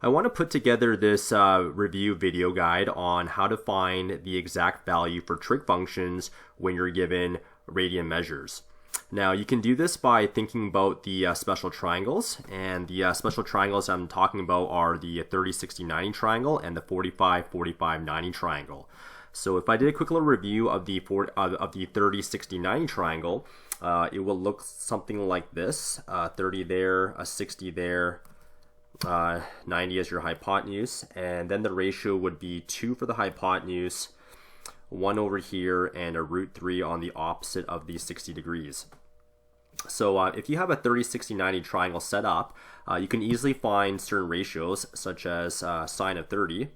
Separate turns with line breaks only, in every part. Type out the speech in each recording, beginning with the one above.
I want to put together this review video guide on how to find the exact value for trig functions when you're given radian measures. Now you can do this by thinking about the special triangles, and the special triangles I'm talking about are the 30, 60, 90 triangle and the 45, 45, 90 triangle. So if I did a quick little review of the 30, 60, 90 triangle, it will look something like this. 30 there, a 60 there, 90 as your hypotenuse, and then the ratio would be 2 for the hypotenuse, 1 over here, and a root 3 on the opposite of the 60 degrees. So if you have a 30, 60, 90 triangle set up, you can easily find certain ratios, such as sine of 30.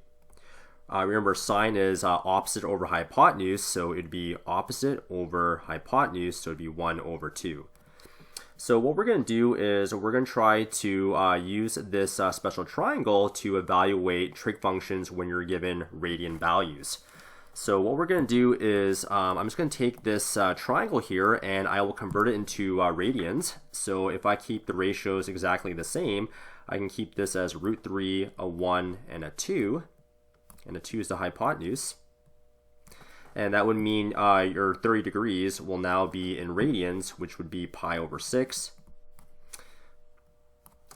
Remember, sine is opposite over hypotenuse, so it'd be opposite over hypotenuse, so it'd be 1 over 2. So what we're going to do is we're going to try to use this special triangle to evaluate trig functions when you're given radian values. So what we're going to do is I'm just going to take this triangle here and I will convert it into radians. So if I keep the ratios exactly the same, I can keep this as root 3, a 1, and a 2. And a 2 is the hypotenuse. And that would mean your 30 degrees will now be in radians, which would be pi over 6.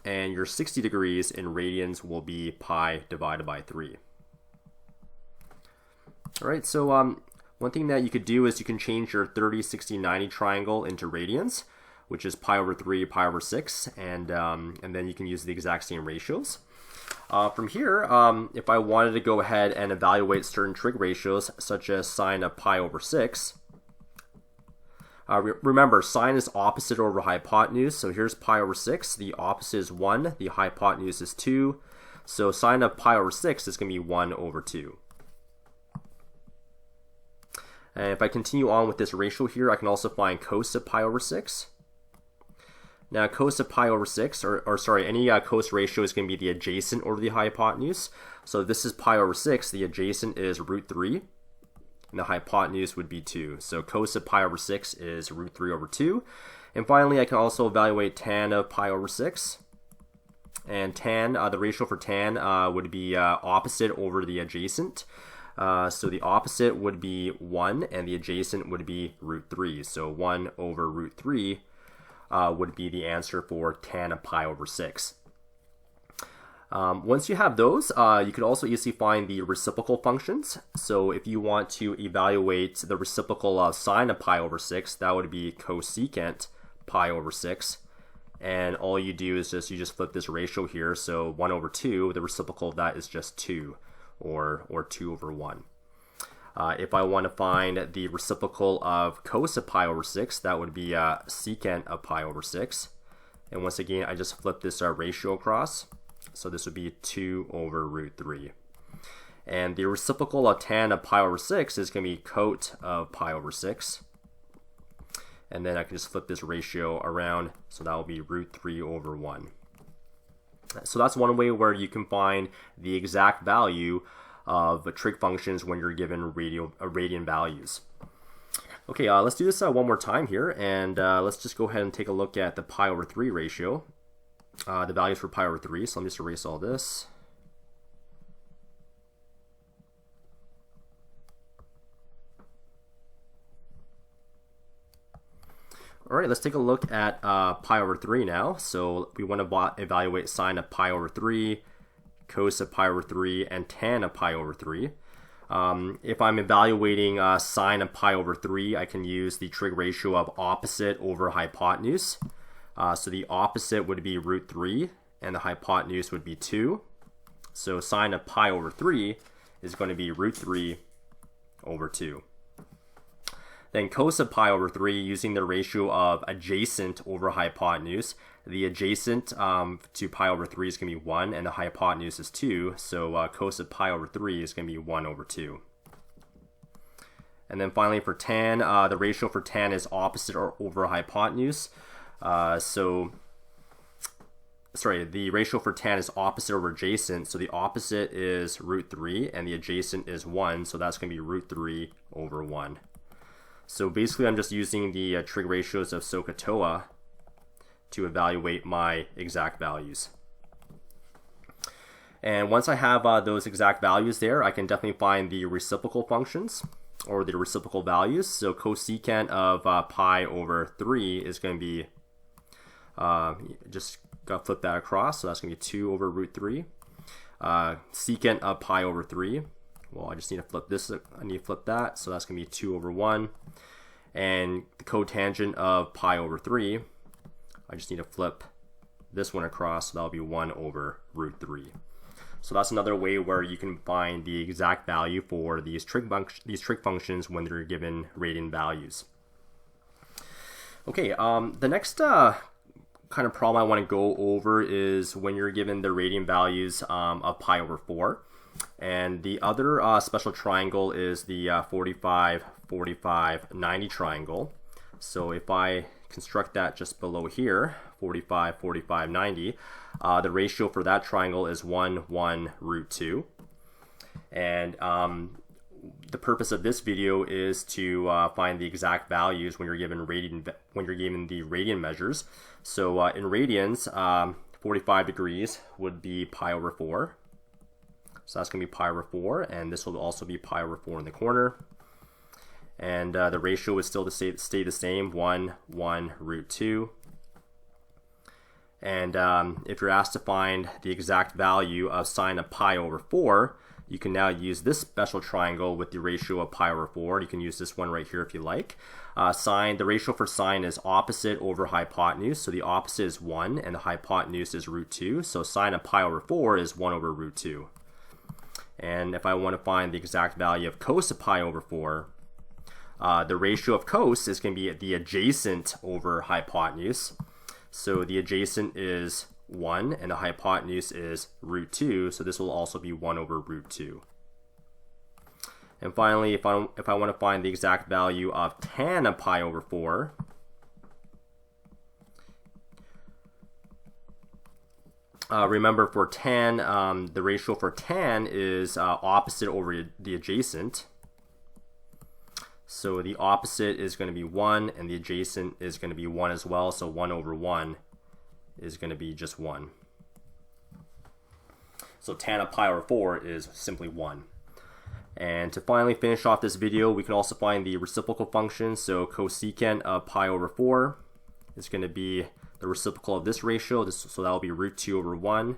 And your 60 degrees in radians will be pi divided by 3. All right, so one thing that you could do is you can change your 30, 60, 90 triangle into radians, which is pi over 3, pi over 6, and then you can use the exact same ratios. From here, if I wanted to go ahead and evaluate certain trig ratios, such as sine of pi over 6, remember, sine is opposite over hypotenuse, so here's pi over 6. The opposite is 1, the hypotenuse is 2, so sine of pi over 6 is going to be 1 over 2. And if I continue on with this ratio here, I can also find cos of pi over 6. Now, cos of pi over 6, or sorry, any cos ratio is going to be the adjacent over the hypotenuse. So this is pi over 6, the adjacent is root 3, and the hypotenuse would be 2. So cos of pi over 6 is root 3 over 2. And finally, I can also evaluate tan of pi over 6. And tan, the ratio for tan would be opposite over the adjacent. So the opposite would be 1, and the adjacent would be root 3. So 1 over root 3 would be the answer for tan of pi over 6. Once you have those, you could also easily find the reciprocal functions. So if you want to evaluate the reciprocal of sine of pi over 6, that would be cosecant pi over 6. And all you do is you just flip this ratio here. So 1 over 2, the reciprocal of that is just 2, or 2 over 1. If I want to find the reciprocal of cos of pi over 6, that would be secant of pi over 6. And once again, I just flip this ratio across. So this would be 2 over root 3. And the reciprocal of tan of pi over 6 is going to be cot of pi over 6. And then I can just flip this ratio around, so that will be root 3 over 1. So that's one way where you can find the exact value of trig functions when you're given radian values. Okay, let's do this one more time here, and let's just go ahead and take a look at the pi over 3 ratio, the values for pi over 3. So let me just erase all this. All right, let's take a look at pi over 3 now. So we want to evaluate sine of pi over 3, cos of pi over 3, and tan of pi over 3. If I'm evaluating sine of pi over 3, I can use the trig ratio of opposite over hypotenuse. So the opposite would be root 3, and the hypotenuse would be 2. So sine of pi over 3 is going to be root 3 over 2. Then cos of pi over 3, using the ratio of adjacent over hypotenuse. The adjacent to pi over 3 is going to be 1, and the hypotenuse is 2. So cos of pi over 3 is going to be 1 over 2. And then finally for tan, the ratio for tan is opposite over hypotenuse. The ratio for tan is opposite over adjacent. So the opposite is root 3, and the adjacent is 1. So that's going to be root 3 over 1. So basically, I'm just using the trig ratios of SOHCAHTOA to evaluate my exact values. And once I have those exact values there, I can definitely find the reciprocal functions or the reciprocal values. So cosecant of pi over 3 is going to be, just got to flip that across, so that's going to be 2 over root 3. Secant of pi over 3, well, I just need to flip this, I need to flip that, so that's going to be 2 over 1. And the cotangent of pi over 3, I just need to flip this one across, so that'll be 1 over root 3. So that's another way where you can find the exact value for these trig functions when they're given radian values. Okay, the next kind of problem I want to go over is when you're given the radian values of pi over 4. And the other special triangle is the 45, 45, 90 triangle. So if I construct that just below here, 45, 45, 90, the ratio for that triangle is 1, 1, root 2. And the purpose of this video is to find the exact values when you're given the radian measures. So in radians, 45 degrees would be pi over 4. So that's going to be pi over 4, and this will also be pi over 4 in the corner. And the ratio is still to stay the same, 1, 1, root 2. And if you're asked to find the exact value of sine of pi over 4, you can now use this special triangle with the ratio of pi over 4. You can use this one right here if you like. The ratio for sine is opposite over hypotenuse, so the opposite is 1, and the hypotenuse is root 2. So sine of pi over 4 is 1 over root 2. And if I want to find the exact value of cos of pi over 4, the ratio of cos is going to be the adjacent over hypotenuse. So the adjacent is 1, and the hypotenuse is root 2, so this will also be 1 over root 2. And finally, if I want to find the exact value of tan of pi over 4, remember for tan, the ratio for tan is opposite over the adjacent. So the opposite is going to be 1, and the adjacent is going to be 1 as well, so 1 over 1 is going to be just 1. So tan of pi over 4 is simply 1. And to finally finish off this video, we can also find the reciprocal function. So cosecant of pi over 4 is going to be the reciprocal of this ratio, so that will be root 2 over 1.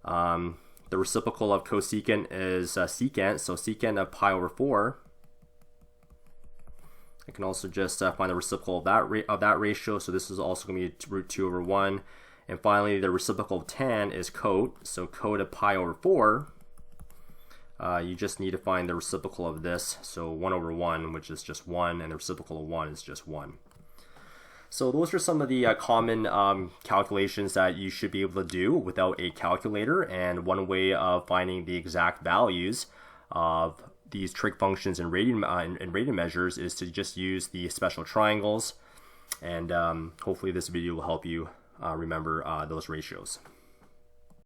The reciprocal of cosecant is secant, so secant of pi over 4. I can also just find the reciprocal of that ratio, so this is also going to be root 2 over 1. And finally, the reciprocal of tan is cot, so cot of pi over 4. You just need to find the reciprocal of this, so 1 over 1, which is just 1, and the reciprocal of 1 is just 1. So those are some of the common calculations that you should be able to do without a calculator, and one way of finding the exact values of these trig functions and radian measures is to just use the special triangles, and hopefully this video will help you remember those ratios.